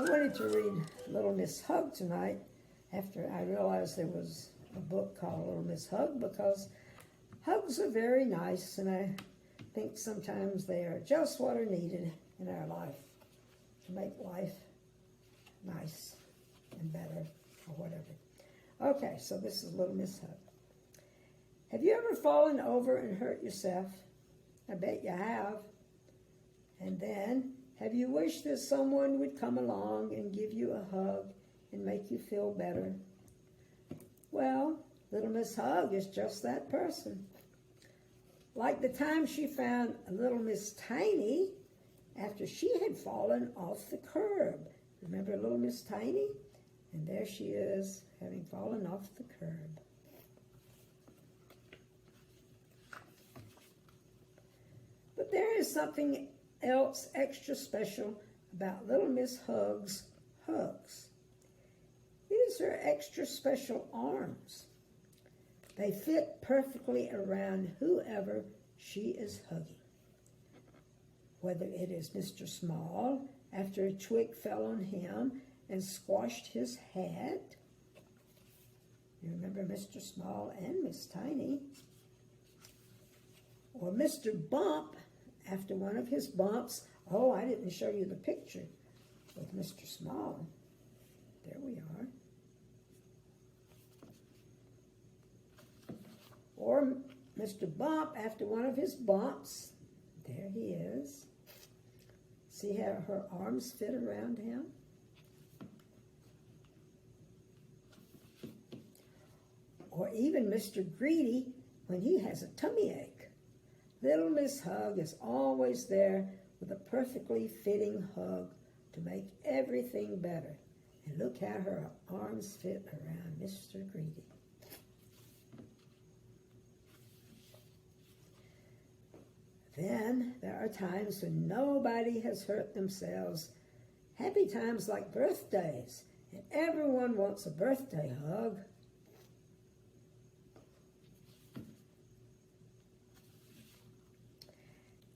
I wanted to read Little Miss Hug tonight after I realized there was a book called Little Miss Hug, because hugs are very nice, and I think sometimes they are just what are needed in our life to make life nice and better or whatever. Okay, so this is Little Miss Hug. Have you ever fallen over and hurt yourself? I bet you have. And then, have you wished that someone would come along and give you a hug and make you feel better? Well, Little Miss Hug is just that person. Like the time she found Little Miss Tiny after she had fallen off the curb. Remember Little Miss Tiny? And there she is, having fallen off the curb. But there is something else extra special about Little Miss Hug's hugs. It is her extra special arms. They fit perfectly around whoever she is hugging. Whether it is Mr. Small after a twig fell on him and squashed his head. You remember Mr. Small and Miss Tiny. Or Mr. Bump after one of his bumps. Oh, I didn't show you the picture with Mr. Small. There we are. Or Mr. Bump after one of his bumps. There he is. See how her arms fit around him? Or even Mr. Greedy when he has a tummy ache. Little Miss Hug is always there with a perfectly fitting hug to make everything better. And look how her arms fit around Mr. Greedy. Then there are times when nobody has hurt themselves. Happy times like birthdays, and everyone wants a birthday hug.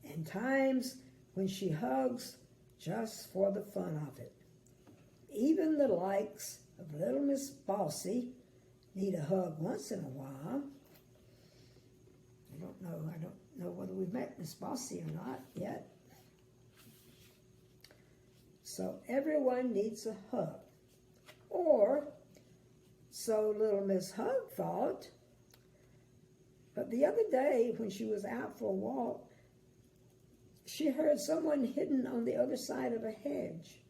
And times when she hugs just for the fun of it. Even the likes of Little Miss Bossy need a hug once in a while. I don't know whether we've met Miss Bossy or not yet. So everyone needs a hug. Or so Little Miss Hug thought. But the other day when she was out for a walk, she heard someone hidden on the other side of a hedge.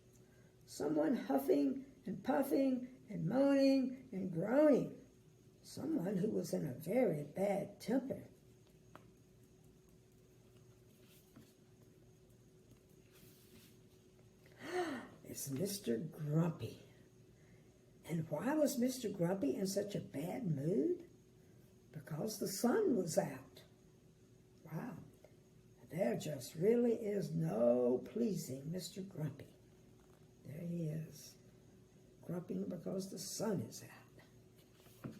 Someone huffing and puffing and moaning and groaning. Someone who was in a very bad temper. It's Mr. Grumpy. And why was Mr. Grumpy in such a bad mood? Because the sun was out. Wow. There just really is no pleasing Mr. Grumpy. There he is, grumping because the sun is out.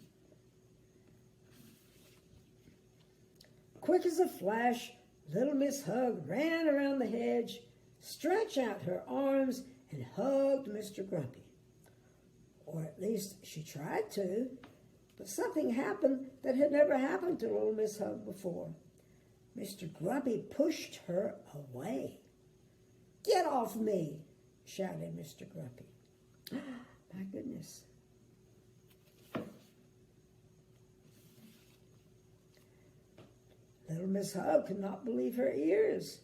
Quick as a flash, Little Miss Hug ran around the hedge, stretched out her arms, and hugged Mr. Grumpy. Or at least she tried to, but something happened that had never happened to Little Miss Hug before. Mr. Grumpy pushed her away. "Get off me!" shouted Mr. Grumpy. My goodness. Little Miss Hug could not believe her ears.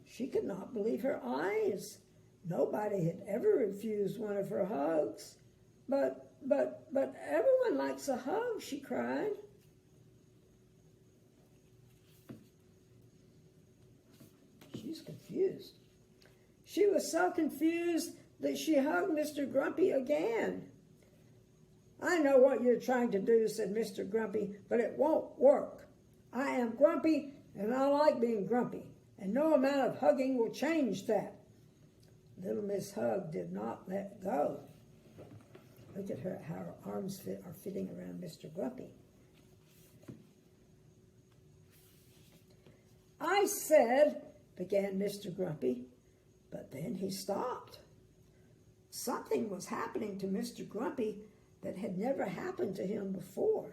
She could not believe her eyes. Nobody had ever refused one of her hugs. But everyone likes a hug, she cried. She's confused. She was so confused that she hugged Mr. Grumpy again. "I know what you're trying to do," said Mr. Grumpy, "but it won't work. I am grumpy, and I like being grumpy, and no amount of hugging will change that." Little Miss Hug did not let go. Look at her, how her arms are fitting around Mr. Grumpy. "I said," began Mr. Grumpy, but then he stopped. something was happening to Mr. Grumpy that had never happened to him before.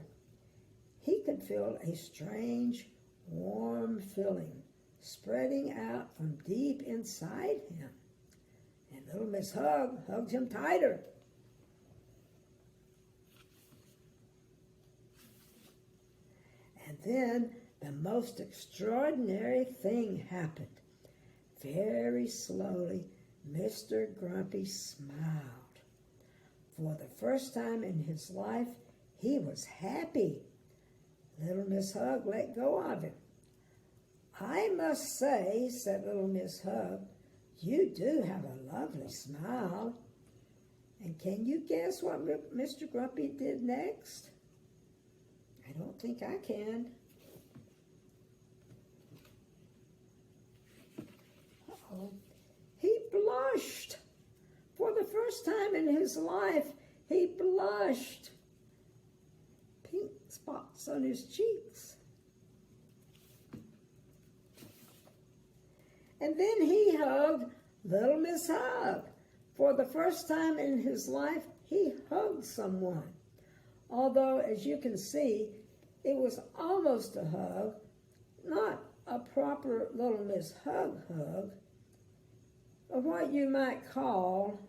He could feel a strange, warm feeling spreading out from deep inside him. And little Miss Hug hugged him tighter. And then the most extraordinary thing happened. Very slowly, Mr. Grumpy smiled. For the first time in his life, he was happy. Little Miss Hug let go of him. "I must say," said little Miss Hug, "you do have a lovely smile." And can you guess what Mr. Grumpy did next? I don't think I can. Uh-oh. He blushed. For the first time in his life, he blushed. Pink spots on his cheeks. And then he hugged little Miss Hug. For the first time in his life, he hugged someone. Although, as you can see, it was almost a hug, not a proper little Miss Hug hug, but what you might call,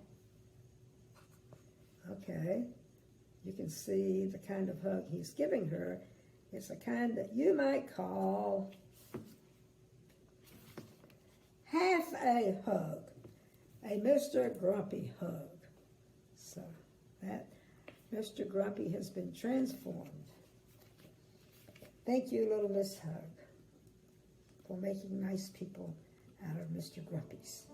okay, you can see the kind of hug he's giving her. It's a kind that you might call half a hug, a Mr. Grumpy hug. So that Mr. Grumpy has been transformed. Thank you, little Miss Hug, for making nice people out of Mr. Grumpies.